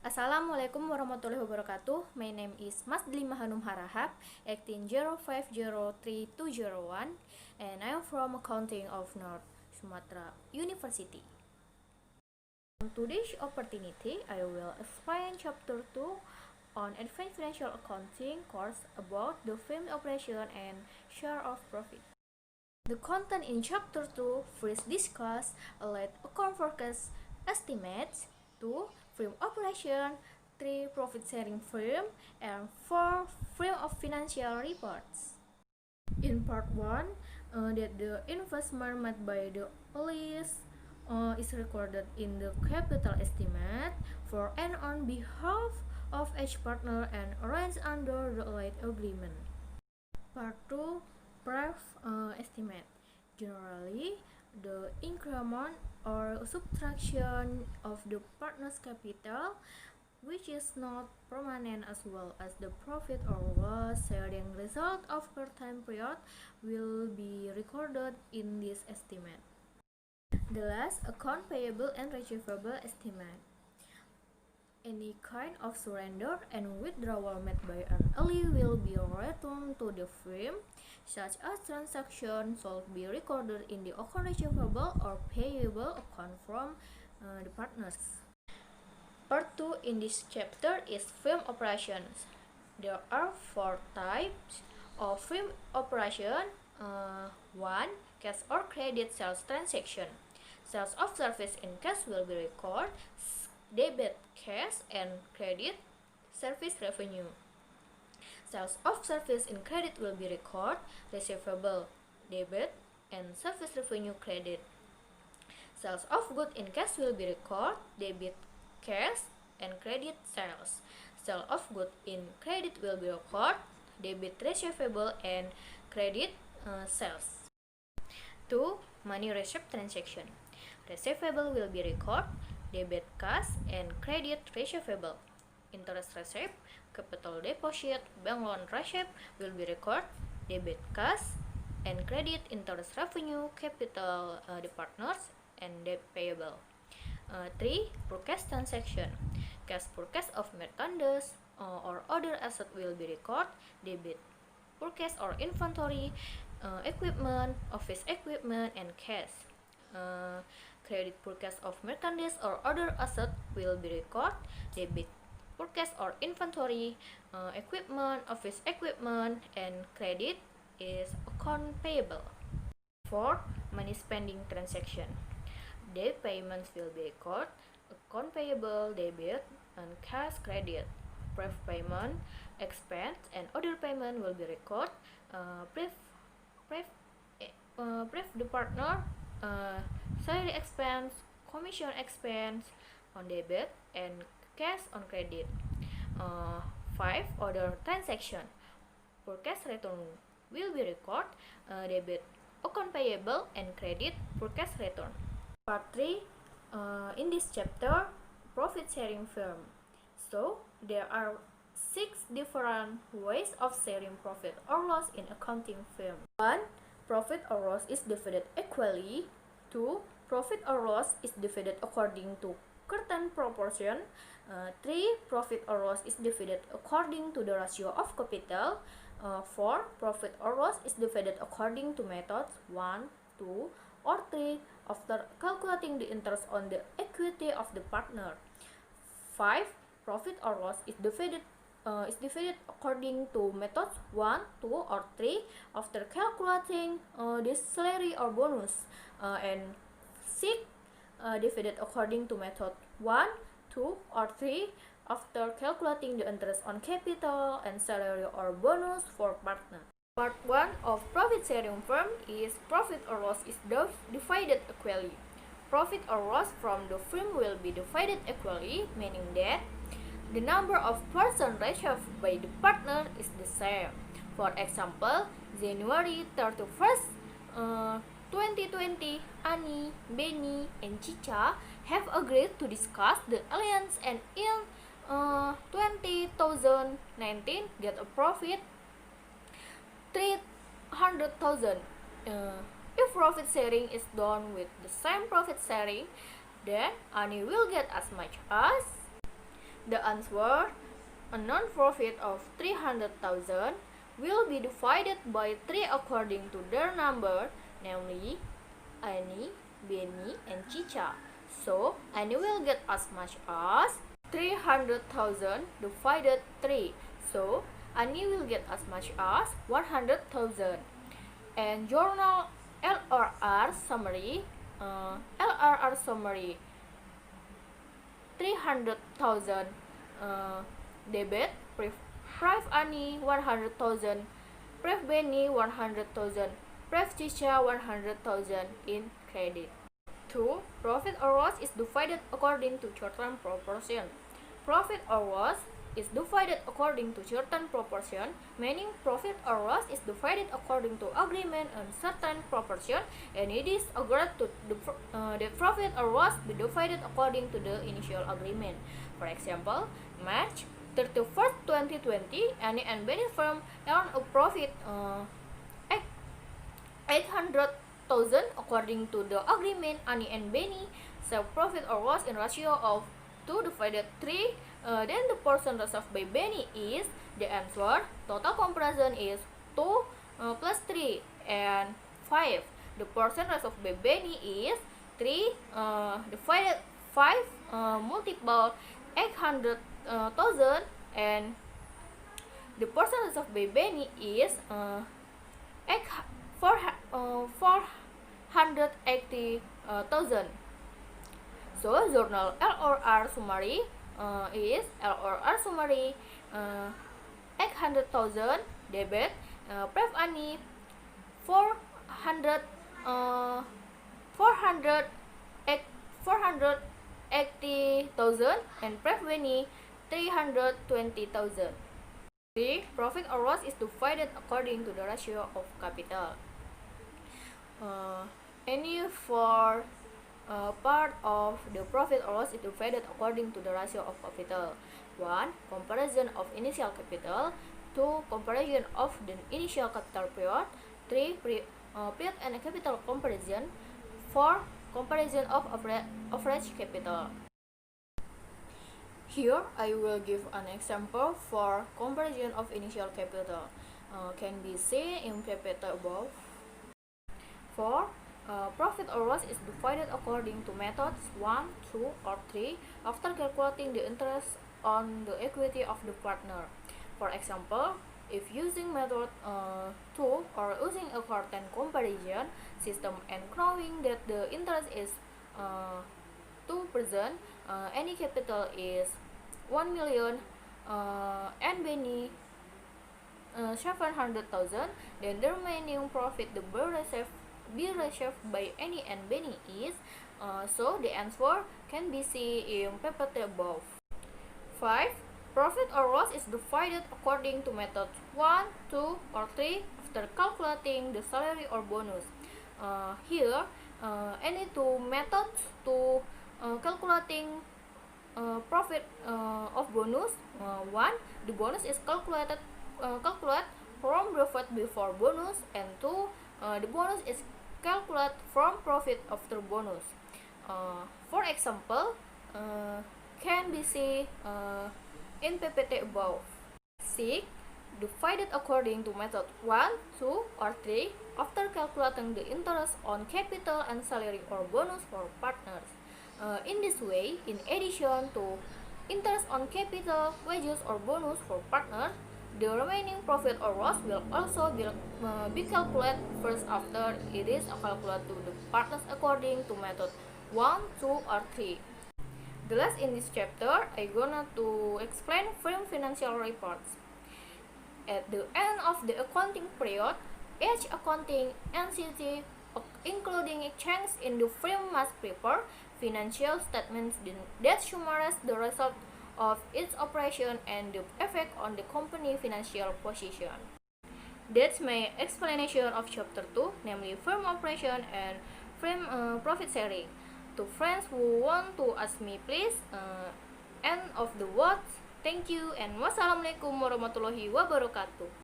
Assalamu'alaikum warahmatullahi wabarakatuh. My name is Masdelima Hanum Harahap, acting 050321, and I am from Accounting of North Sumatra University. On today's opportunity, I will explain Chapter 2 on Advanced Financial Accounting course about the firm operation and share of profit. The content in Chapter 2 first discuss allied account forecast estimates, 2. Firm operation, 3. Profit sharing firm, and 4. Firm of financial reports. In part 1, that the investment made by the allies is recorded in the capital estimate for and on behalf of each partner and arranged under the allied agreement. Part 2, pref estimate. Generally, the increment or subtraction of the partner's capital, which is not permanent, as well as the profit or loss sharing result of per time period, will be recorded in this estimate. The last, account payable and receivable estimate. Any kind of surrender and withdrawal made by an ally will be returned to the firm. Such as transaction should be recorded in the account receivable or payable account from the partners. Part 2 in this chapter is firm operations. There are 4 types of firm operation. 1. Cash or credit sales transaction. Sales of service in cash will be recorded. Debit cash and credit service revenue. Sales of service in credit will be recorded. Receivable debit and service revenue credit. Sales of goods in cash will be recorded. Debit cash and credit sales. Sale of goods in credit will be recorded. Debit receivable and credit sales. 2. Money receipt transaction. Receivable will be recorded. Debit cash and credit receivable. Interest receipt, capital deposit, bank loan receipt will be recorded. Debit cash and credit interest revenue, capital the partners, and debt payable. 3. Purchase transaction. Cash purchase of merchandise or other asset will be recorded. Debit purchase or inventory, equipment, office equipment, and cash. Credit purchase of merchandise or other asset will be recorded. Debit purchase or inventory, equipment, office equipment, and credit is account payable. 4. Money spending transaction. Debt payments will be recorded. Account payable, debit, and cash credit. Pref payment, expense, and other payment will be recorded. Pref the partner, salary expense, commission expense on debit, and cash on credit. 5. Other transaction. Purchase return will be recorded. Debit account payable and credit purchase return. Part 3 in this chapter, profit sharing firm. So there are 6 different ways of sharing profit or loss in accounting firm. 1. Profit or loss is divided equally. 2. Profit or loss is divided according to certain proportion. 3. Profit or loss is divided according to the ratio of capital. 4. Profit or loss is divided according to methods 1, 2, or 3 after calculating the interest on the equity of the partner. 5. Profit or loss is divided according to methods 1, 2, or 3 after calculating the salary or bonus. And 6. Divided according to method 1, 2, or 3 after calculating the interest on capital and salary or bonus for partner. Part 1 of profit sharing firm is profit or loss is divided equally. Profit or loss from the firm will be divided equally, meaning that the number of persons received by the partner is the same. For example, January 31st, 2020, Ani, Benny, and Cica have agreed to discuss the alliance and in 2019 get a profit 300,000. If profit sharing is done with the same profit sharing, then Ani will get as much as The answer, a non-profit of 300,000, will be divided by 3 according to their number, namely Ani, Benny, and Cica. So, Ani will get as much as 300,000 divided 3. So, Ani will get as much as 100,000. And journal LRR summary, 300,000 debit, Priv Ani 100,000, Priv Benny 100,000, Priv Cica 100,000 in credit. 2. Profit or loss is divided according to certain proportion. Profit or loss is divided according to certain proportion, meaning profit or loss is divided according to agreement on certain proportion, and it is agreed to the profit or loss be divided according to the initial agreement. For example, March 31st, 2020, Ani and Benny firm earn a profit 800,000 according to the agreement. Ani and Benny share profit or loss in ratio of 2 divided 3. Then the portion reserved by Benny is, the answer, total comparison is 2 plus 3 and 5. The portion reserved by Benny is 3 divided 5 multiple 800,000, and the portion reserved by Benny is 480,000. So, journal LRR summary is LRR summary 800,000 debit, Priv Ani 480,000, and Priv Benny 320,000. 3. Profit or loss is divided according to the ratio of capital. Any for part of the profit or loss is divided according to the ratio of capital. 1. Comparison of initial capital. 2. Comparison of the initial capital period. 3. Period and capital comparison. 4. Comparison of average capital. Here I will give an example for comparison of initial capital. Can be seen in PPT above. 4. Profit or loss is divided according to methods 1, 2, or 3 after calculating the interest on the equity of the partner. For example, if using method 2 or using a quarter comparison system and knowing that the interest is 2%, any capital is 1 million and Benny 700,000, then the remaining profit the be received by Ani and Benny is, so the answer can be seen in PPT above. 5. Profit or loss is divided according to methods 1, 2, or 3 after calculating the salary or bonus. Here, any two methods to calculating profit of bonus. 1. The bonus is calculated from profit before bonus, and 2. The bonus is calculated from profit after bonus. For example, can be seen in PPT above. 6. Divided according to method 1, 2, or 3 after calculating the interest on capital and salary or bonus for partners. In this way, in addition to interest on capital, wages, or bonus for partners, the remaining profit or loss will also be calculated first after it is calculated to the partners according to method 1, 2, or 3. The last in this chapter, I'm gonna to explain firm financial reports. At the end of the accounting period, each accounting entity, including change in the firm, must prepare financial statements that summarize the result of its operation and the effect on the company financial position. That's my explanation of chapter 2, namely firm operation and firm profit sharing. To friends who want to ask me, please, end of the words. Thank you and wassalamualaikum warahmatullahi wabarakatuh.